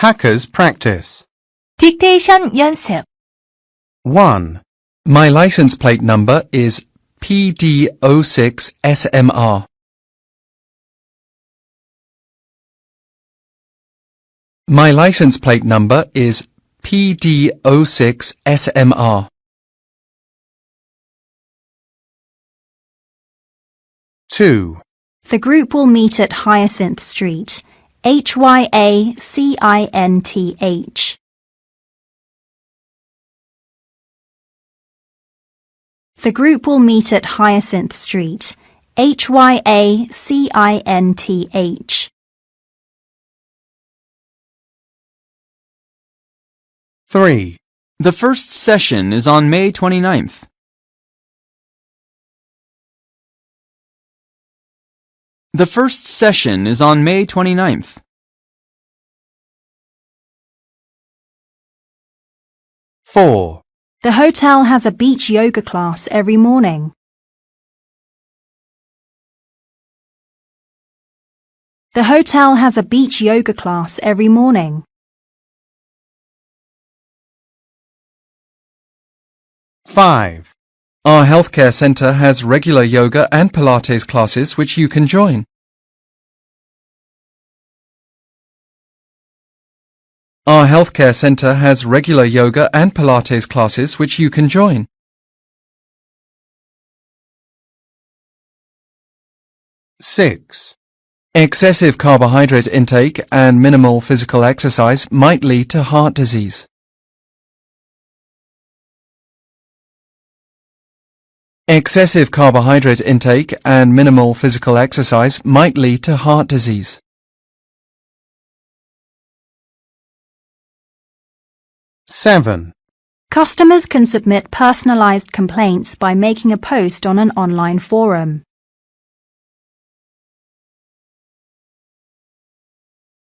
Hackers practice. 딕테이션 연습. 1. My license plate number is PD06SMR. My license plate number is PD06SMR. 2. The group will meet at Hyacinth Street, HYACINTH. The group will meet at Hyacinth Street, HYACINTH. 3. The first session is on May 29th. The first session is on May 29th. 4. The hotel has a beach yoga class every morning. The hotel has a beach yoga class every morning. 5. Our healthcare centre has regular yoga and Pilates classes which you can join. Our healthcare centre has regular yoga and Pilates classes which you can join. 6. Excessive carbohydrate intake and minimal physical exercise might lead to heart disease. Excessive carbohydrate intake and minimal physical exercise might lead to heart disease. 7. Customers can submit personalized complaints by making a post on an online forum.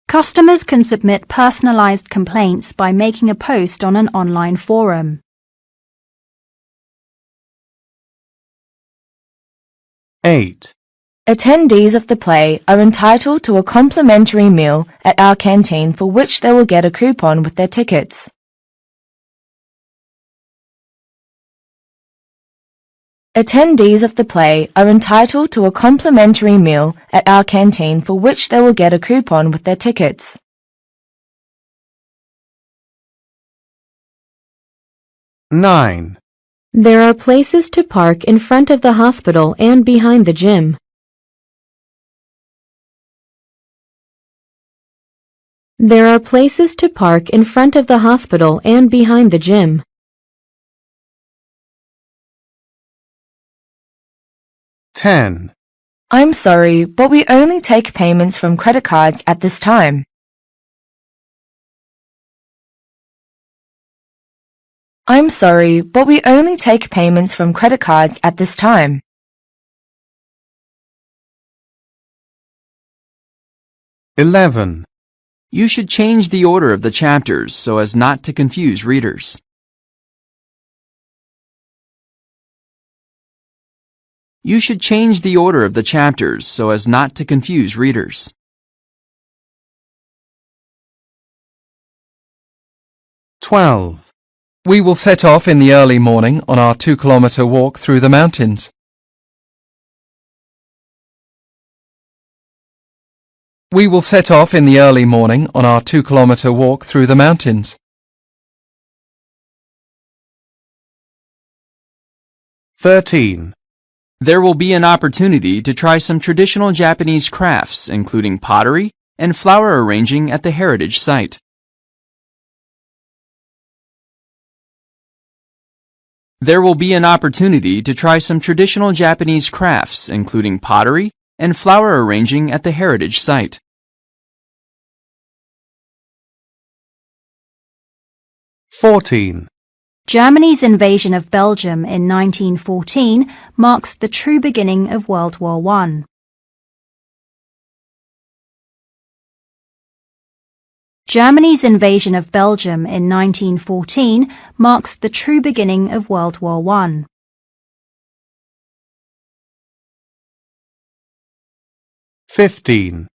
Customers can submit personalized complaints by making a post on an online forum. 8. Attendees of the play are entitled to a complimentary meal at our canteen for which they will get a coupon with their tickets. Attendees of the play are entitled to a complimentary meal at our canteen for which they will get a coupon with their tickets. 9. There are places to park in front of the hospital and behind the gym. There are places to park in front of the hospital and behind the gym. 10. I'm sorry, but we only take payments from credit cards at this time. I'm sorry, but we only take payments from credit cards at this time. 11. You should change the order of the chapters so as not to confuse readers. You should change the order of the chapters so as not to confuse readers. 12. We will set off in the early morning on our 2-kilometre walk through the mountains. We will set off in the early morning on our 2-kilometre walk through the mountains. 13. There will be an opportunity to try some traditional Japanese crafts, including pottery and flower arranging at the heritage site. There will be an opportunity to try some traditional Japanese crafts, including pottery and flower arranging at the heritage site. 14. Germany's invasion of Belgium in 1914 marks the true beginning of World War I. Germany's invasion of Belgium in 1914 marks the true beginning of World War I. 15.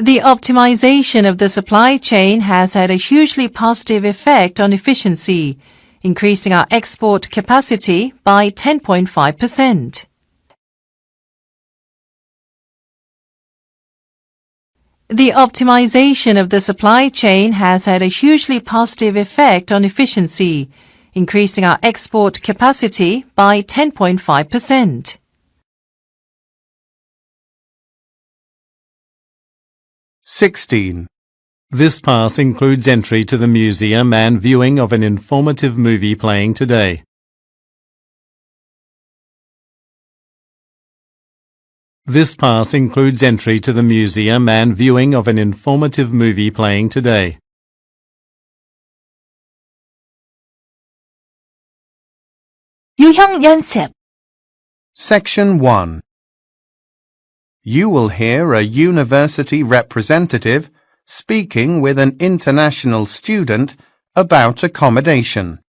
The optimization of the supply chain has had a hugely positive effect on efficiency, increasing our export capacity by 10.5%. The optimization of the supply chain has had a hugely positive effect on efficiency, increasing our export capacity by 10.5%. This pass includes entry to the museum and viewing of an informative movie playing today. This pass includes entry to the museum and viewing of an informative movie playing today. 유형 연습. Section 1. You will hear a university representative speaking with an international student about accommodation.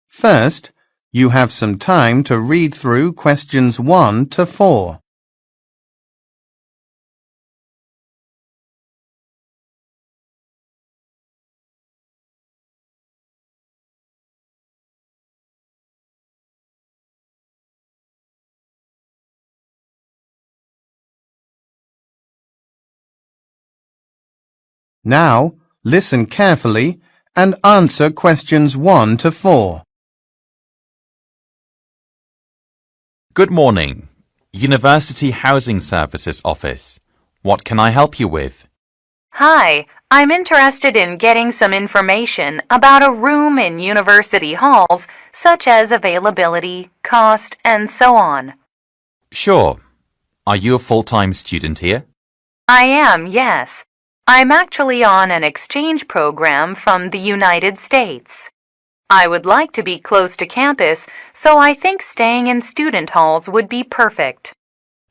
First, you have some time to read through questions 1 to 4. Now, listen carefully and answer questions 1 to 4. Good morning. University Housing Services Office. What can I help you with? Hi, I'm interested in getting some information about a room in university halls, such as availability, cost, and so on. Sure. Are you a full-time student here? I am, yes. I'm actually on an exchange program from the United States. I would like to be close to campus, so I think staying in student halls would be perfect.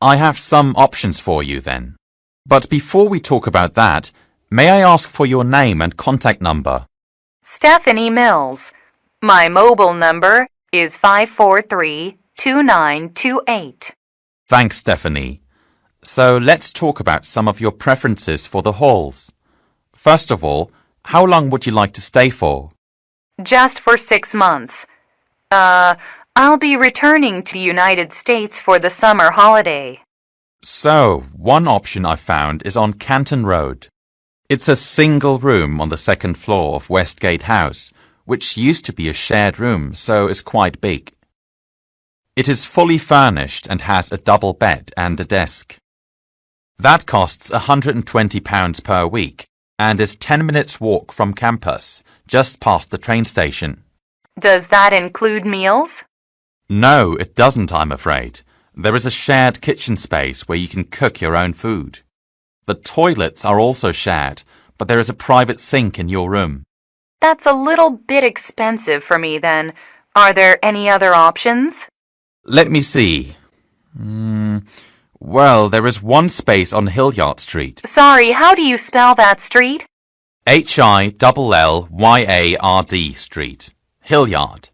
I have some options for you then. But before we talk about that, may I ask for your name and contact number? Stephanie Mills. My mobile number is 543-2928. Thanks, Stephanie. So let's talk about some of your preferences for the halls. First of all, how long would you like to stay for? Just for 6 months. I'll be returning to the United States for the summer holiday. So, one option I found is on Canton Road. It's a single room on the second floor of Westgate House, which used to be a shared room, so is quite big. It is fully furnished and has a double bed and a desk. That costs £120 per week and is 10 minutes walk from campus, just past the train station. Does that include meals? No, it doesn't, I'm afraid. There is a shared kitchen space where you can cook your own food. The toilets are also shared, but there is a private sink in your room. That's a little bit expensive for me then. Are there any other options? Let me see. Well, there is one space on Hilliard Street. Sorry, how do you spell that street? Hillyard Street. Hilliard.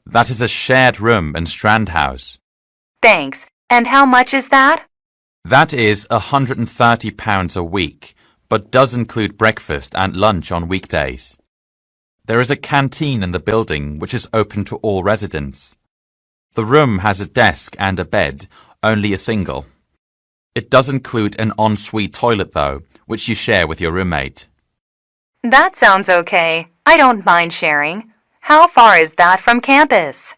That is a shared room in Strand House. Thanks. And how much is that? That is £130 a week, but does include breakfast and lunch on weekdays. There is a canteen in the building which is open to all residents. The room has a desk and a bed, only a single. It does include an ensuite toilet though, which you share with your roommate. That sounds okay. I don't mind sharing. How far is that from campus?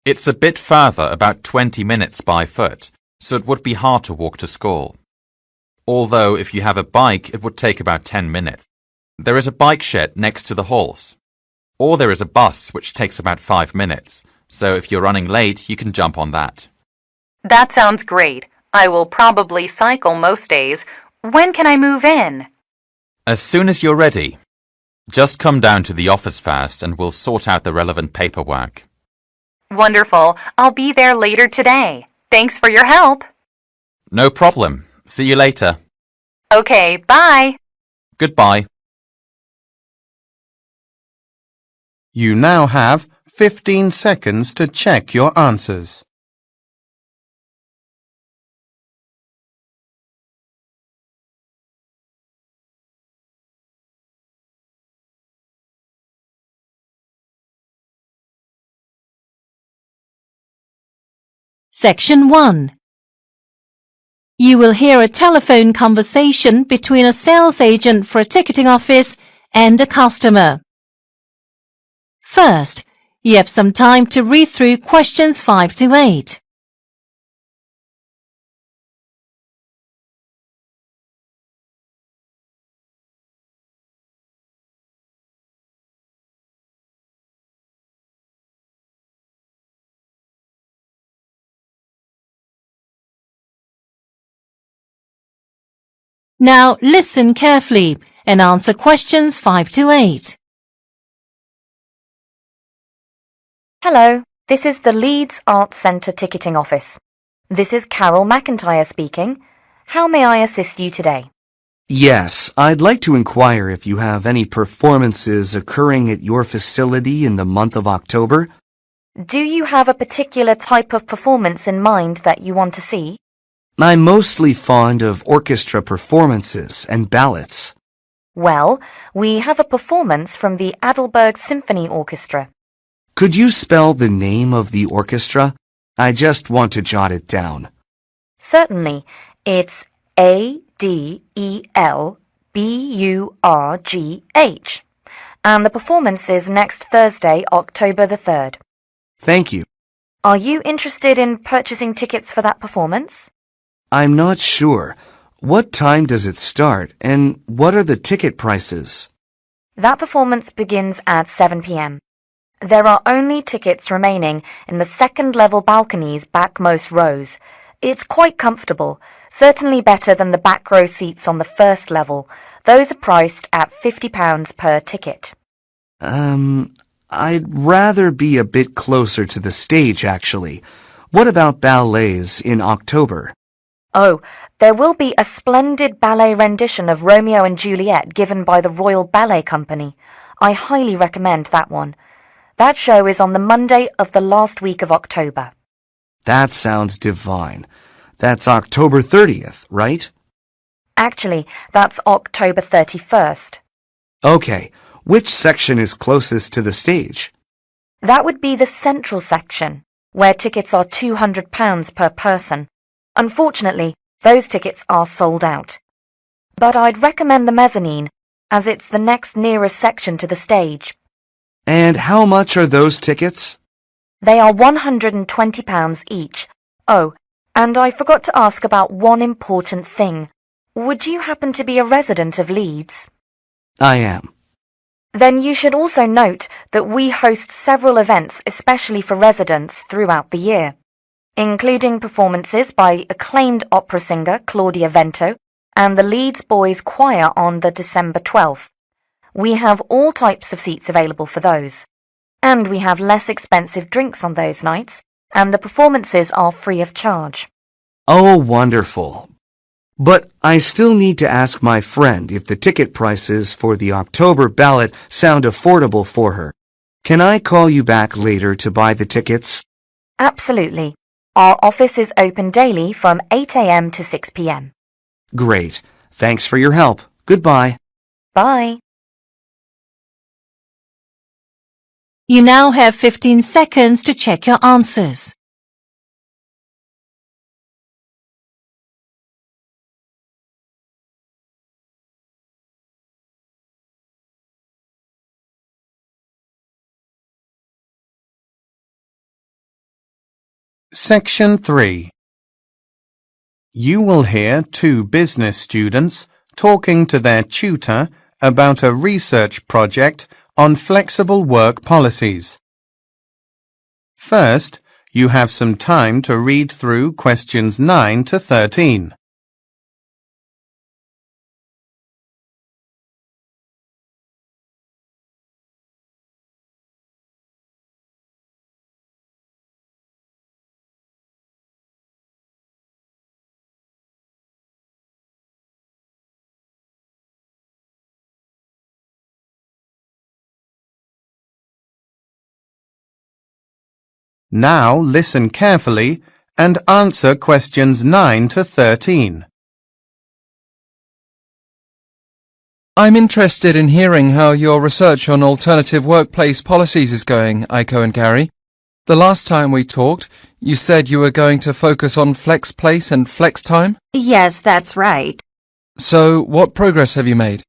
It's a bit further, about 20 minutes by foot, so it would be hard to walk to school. Although if you have a bike, it would take about 10 minutes. There is a bike shed next to the halls. Or there is a bus which takes about 5 minutes, so if you're running late, you can jump on that. That sounds great. I will probably cycle most days. When can I move in? As soon as you're ready. Just come down to the office first and we'll sort out the relevant paperwork. Wonderful. I'll be there later today. Thanks for your help. No problem. See you later. Okay, bye. Goodbye. You now have 15 seconds to check your answers. Section 1. You will hear a telephone conversation between a sales agent for a ticketing office and a customer. First, you have some time to read through questions 5 to 8. Now listen carefully and answer questions 5 to 8. Hello, this is the Leeds Arts Centre ticketing office. This is Carol McIntyre speaking. How may I assist you today? Yes, I'd like to inquire if you have any performances occurring at your facility in the month of October. Do you have a particular type of performance in mind that you want to see? I'm mostly fond of orchestra performances and ballads. Well, we have a performance from the Adelberg Symphony Orchestra. Could you spell the name of the orchestra? I just want to jot it down. Certainly. It's Adelburgh. And the performance is next Thursday, October the 3rd. Thank you. Are you interested in purchasing tickets for that performance? I'm not sure. What time does it start, and what are the ticket prices? That performance begins at 7 p.m. There are only tickets remaining in the second-level balconies backmost rows. It's quite comfortable, certainly better than the back row seats on the first level. Those are priced at £50 per ticket. I'd rather be a bit closer to the stage, actually. What about ballets in October? Oh, there will be a splendid ballet rendition of Romeo and Juliet given by the Royal Ballet Company. I highly recommend that one. That show is on the Monday of the last week of October. That sounds divine. That's October 30th, right? Actually, that's October 31st. Okay, which section is closest to the stage? That would be the central section, where tickets are £200 per person. Unfortunately, those tickets are sold out. But I'd recommend the mezzanine, as it's the next nearest section to the stage. And how much are those tickets? They are £120 each. Oh, and I forgot to ask about one important thing. Would you happen to be a resident of Leeds? I am. Then you should also note that we host several events especially for residents throughout the year, including performances by acclaimed opera singer Claudia Vento and the Leeds Boys Choir on the December 12th. We have all types of seats available for those. And we have less expensive drinks on those nights, and the performances are free of charge. Oh, wonderful. But I still need to ask my friend if the ticket prices for the October ballot sound affordable for her. Can I call you back later to buy the tickets? Absolutely. Our office is open daily from 8 a.m. to 6 p.m. Great. Thanks for your help. Goodbye. Bye. You now have 15 seconds to check your answers. Section 3. You will hear 2 business students talking to their tutor about a research project on flexible work policies. First, you have some time to read through questions 9 to 13. Now listen carefully and answer questions 9 to 13. I'm interested in hearing how your research on alternative workplace policies is going, Aiko and Gary. The last time we talked, you said you were going to focus on flex place and flex time? Yes, that's right. So, what progress have you made?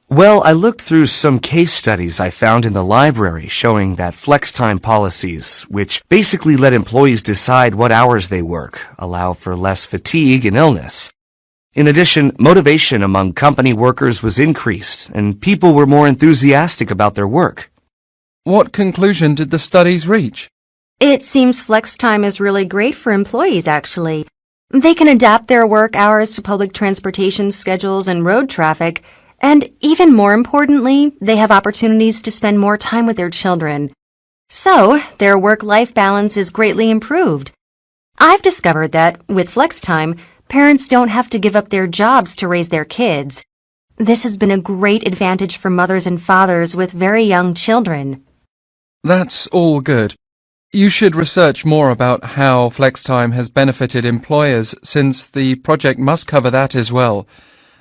Well, I looked through some case studies I found in the library showing that flex time policies, which basically let employees decide what hours they work, allow for less fatigue and illness. In addition, motivation among company workers was increased, and people were more enthusiastic about their work. What conclusion did the studies reach? It seems flex time is really great for employees, actually. They can adapt their work hours to public transportation schedules and road traffic, and even more importantly, they have opportunities to spend more time with their children. So, their work-life balance is greatly improved. I've discovered that, with flex time, parents don't have to give up their jobs to raise their kids. This has been a great advantage for mothers and fathers with very young children. That's all good. You should research more about how flex time has benefited employers, since the project must cover that as well.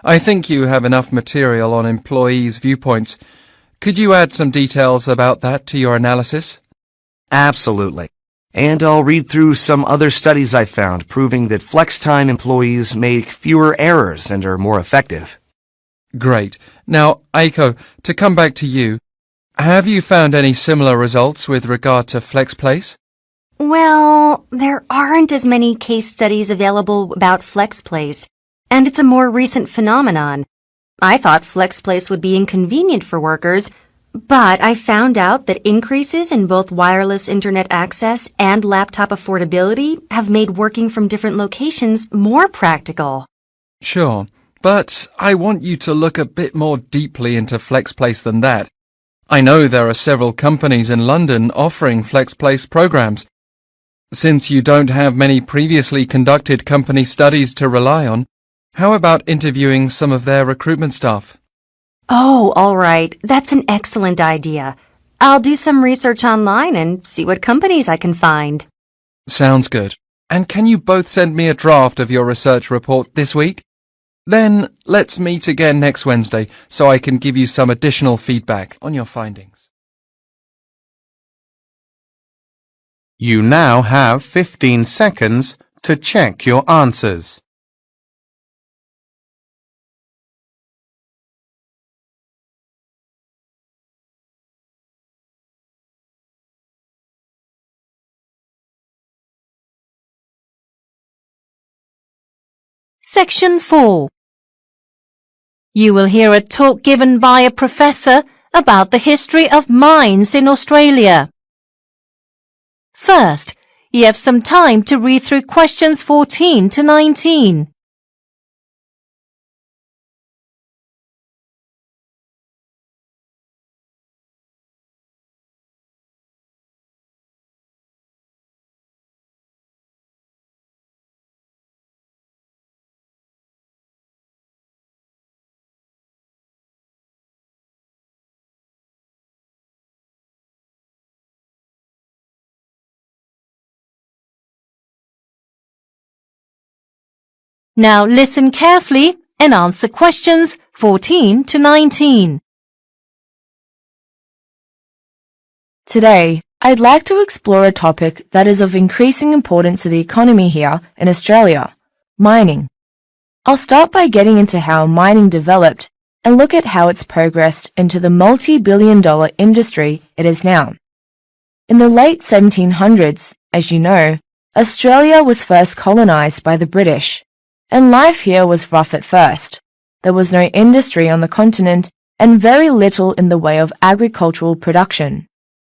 I think you have enough material on employees' viewpoints. Could you add some details about that to your analysis? Absolutely. And I'll read through some other studies I found proving that flex time employees make fewer errors and are more effective. Great. Now, Aiko, to come back to you, have you found any similar results with regard to flex place? Well, there aren't as many case studies available about flex place, and it's a more recent phenomenon. I thought flex place would be inconvenient for workers, but I found out that increases in both wireless internet access and laptop affordability have made working from different locations more practical. Sure, but I want you to look a bit more deeply into flex place than that. I know there are several companies in London offering flex place programs. Since you don't have many previously conducted company studies to rely on, how about interviewing some of their recruitment staff? Oh, all right. That's an excellent idea. I'll do some research online and see what companies I can find. Sounds good. And can you both send me a draft of your research report this week? Then let's meet again next Wednesday so I can give you some additional feedback on your findings. You now have 15 seconds to check your answers. Section 4. You will hear a talk given by a professor about the history of mines in Australia. First, you have some time to read through questions 14 to 19. Now listen carefully and answer questions 14 to 19. Today, I'd like to explore a topic that is of increasing importance to the economy here in Australia, mining. I'll start by getting into how mining developed and look at how it's progressed into the multi-billion-dollar industry it is now. In the late 1700s, as you know, Australia was first colonized by the British, and life here was rough at first. There was no industry on the continent and very little in the way of agricultural production.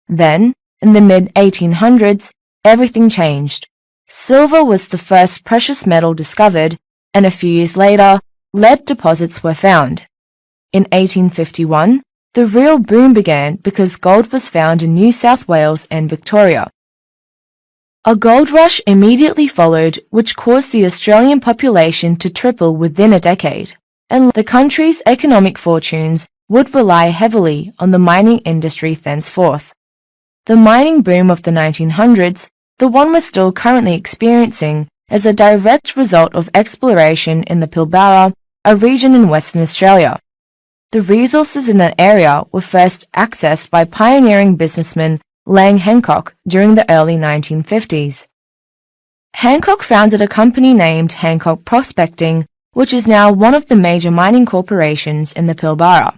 Then, in the mid-1800s, everything changed. Silver was the first precious metal discovered, and a few years later, lead deposits were found. In 1851, the real boom began because gold was found in New South Wales and Victoria. A gold rush immediately followed, which caused the Australian population to triple within a decade, and the country's economic fortunes would rely heavily on the mining industry thenceforth. The mining boom of the 1900s, the one we're still currently experiencing, is a direct result of exploration in the Pilbara, a region in Western Australia. The resources in that area were first accessed by pioneering businessmen Lang Hancock, during the early 1950s. Hancock founded a company named Hancock Prospecting, which is now one of the major mining corporations in the Pilbara.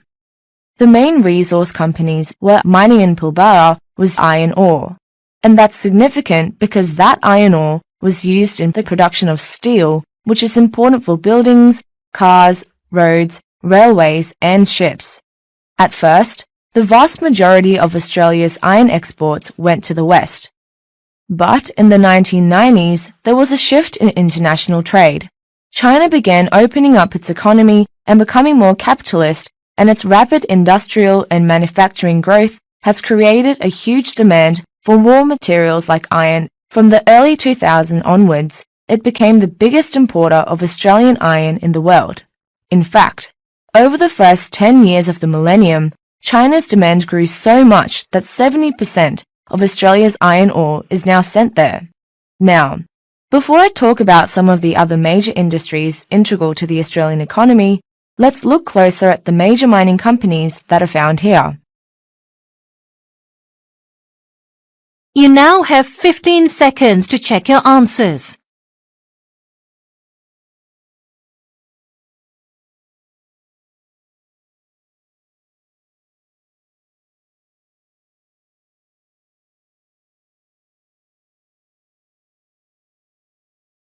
The main resource companies were mining in Pilbara was iron ore, and that's significant because that iron ore was used in the production of steel, which is important for buildings, cars, roads, railways, and ships. At first, the vast majority of Australia's iron exports went to the West. But in the 1990s, there was a shift in international trade. China began opening up its economy and becoming more capitalist, and its rapid industrial and manufacturing growth has created a huge demand for raw materials like iron. From the early 2000s onwards, it became the biggest importer of Australian iron in the world. In fact, over the first 10 years of the millennium, China's demand grew so much that 70% of Australia's iron ore is now sent there. Now, before I talk about some of the other major industries integral to the Australian economy, let's look closer at the major mining companies that are found here. You now have 15 seconds to check your answers.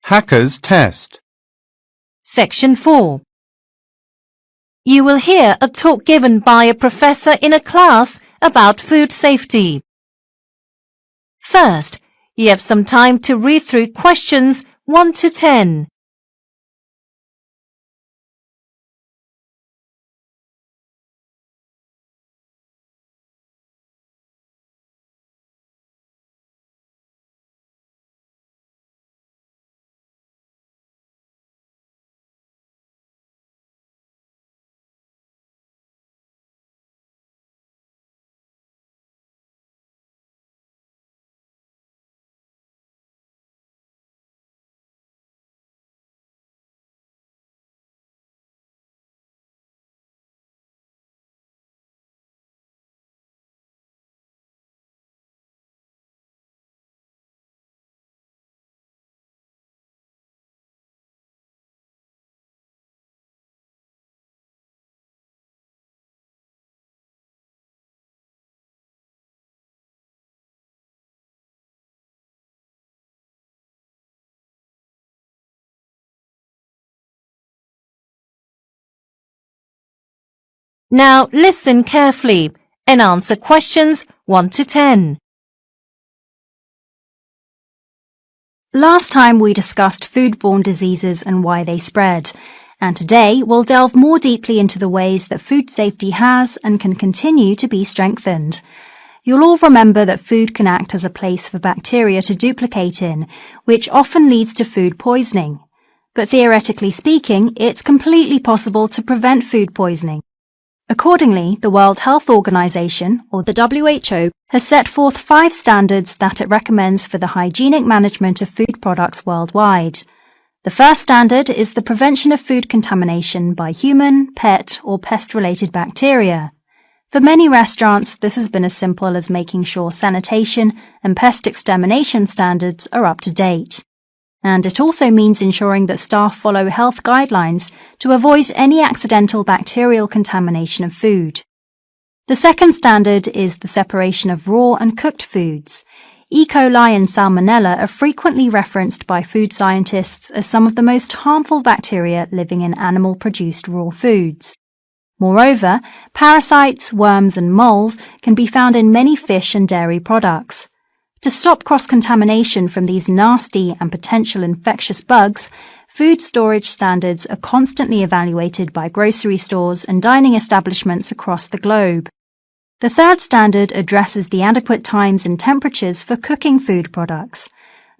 Hackers test. Section 4. You will hear a talk given by a professor in a class about food safety. First, you have some time to read through questions 1 to 10. Now listen carefully and answer questions 1 to 10. Last time we discussed foodborne diseases and why they spread, and today we'll delve more deeply into the ways that food safety has and can continue to be strengthened. You'll all remember that food can act as a place for bacteria to duplicate in, which often leads to food poisoning. But theoretically speaking, it's completely possible to prevent food poisoning. Accordingly, the World Health Organization, or the WHO, has set forth 5 standards that it recommends for the hygienic management of food products worldwide. The first standard is the prevention of food contamination by human, pet, or pest-related bacteria. For many restaurants, this has been as simple as making sure sanitation and pest extermination standards are up to date. And it also means ensuring that staff follow health guidelines to avoid any accidental bacterial contamination of food. The second standard is the separation of raw and cooked foods. E. coli and salmonella are frequently referenced by food scientists as some of the most harmful bacteria living in animal-produced raw foods. Moreover, parasites, worms and moles can be found in many fish and dairy products. To stop cross-contamination from these nasty and potential infectious bugs, food storage standards are constantly evaluated by grocery stores and dining establishments across the globe. The third standard addresses the adequate times and temperatures for cooking food products.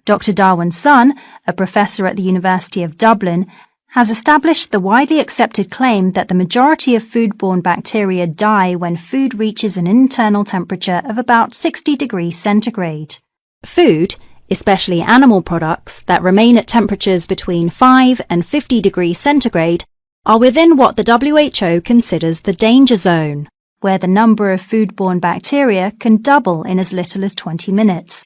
Dr. Darwin Sun, a professor at the University of Dublin, has established the widely accepted claim that the majority of foodborne bacteria die when food reaches an internal temperature of about 60 degrees centigrade. Food, especially animal products that remain at temperatures between 5 and 50 degrees centigrade, are within what the WHO considers the danger zone. where the number of foodborne bacteria can double in as little as 20 minutes.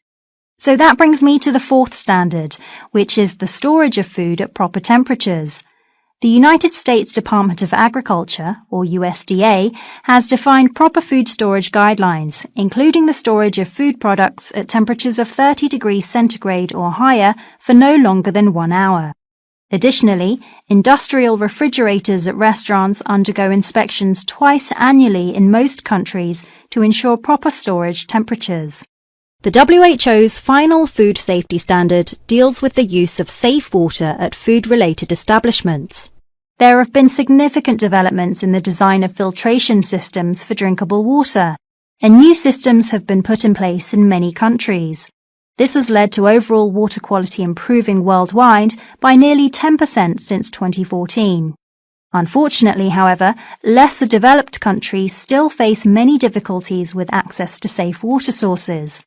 So that brings me to the fourth standard, which is the storage of food at proper temperatures. The United States Department of Agriculture, or USDA, has defined proper food storage guidelines, including the storage of food products at temperatures of 30 degrees centigrade or higher for no longer than 1 hour. Additionally, industrial refrigerators at restaurants undergo inspections twice annually in most countries to ensure proper storage temperatures. The WHO's final food safety standard deals with the use of safe water at food-related establishments. There have been significant developments in the design of filtration systems for drinkable water, and new systems have been put in place in many countries. This has led to overall water quality improving worldwide by nearly 10% since 2014. Unfortunately, however, lesser developed countries still face many difficulties with access to safe water sources.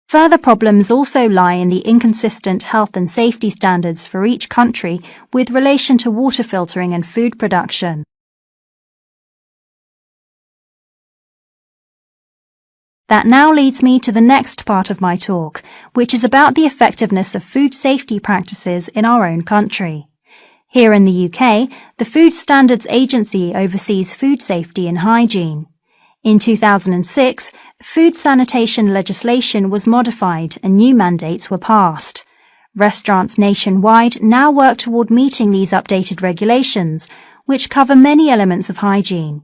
Further problems also lie in the inconsistent health and safety standards for each country with relation to water filtering and food production. That now leads me to the next part of my talk, which is about the effectiveness of food safety practices in our own country. Here in the UK, the Food Standards Agency oversees food safety and hygiene. In 2006, food sanitation legislation was modified and new mandates were passed. Restaurants nationwide now work toward meeting these updated regulations, which cover many elements of hygiene.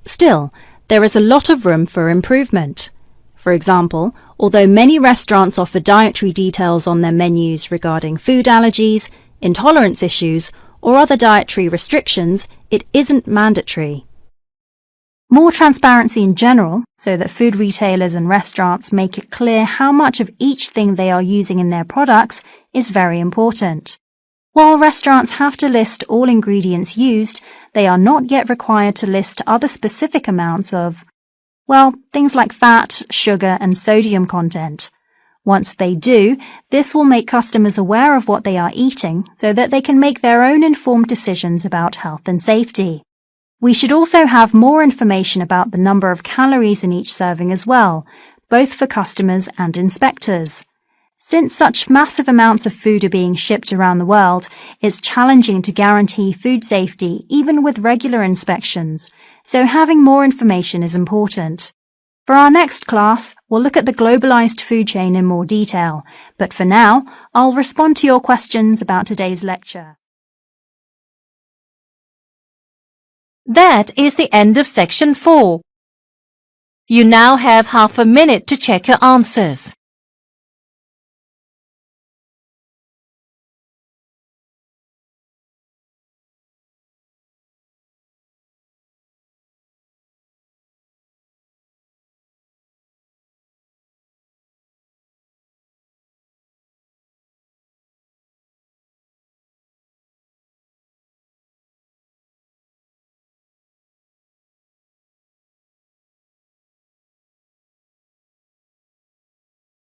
Still, there is a lot of room for improvement. For example, although many restaurants offer dietary details on their menus regarding food allergies, intolerance issues, or other dietary restrictions, it isn't mandatory. More transparency in general, so that food retailers and restaurants make it clear how much of each thing they are using in their products, is very important. While restaurants have to list all ingredients used, they are not yet required to list other specific amounts of, well, things like fat, sugar, and sodium content. Once they do, this will make customers aware of what they are eating so that they can make their own informed decisions about health and safety. We should also have more information about the number of calories in each serving as well, both for customers and inspectors. Since such massive amounts of food are being shipped around the world, it's challenging to guarantee food safety even with regular inspections, so having more information is important. For our next class, we'll look at the globalized food chain in more detail, but for now, I'll respond to your questions about today's lecture. That is the end of section 4. You now have half a minute to check your answers.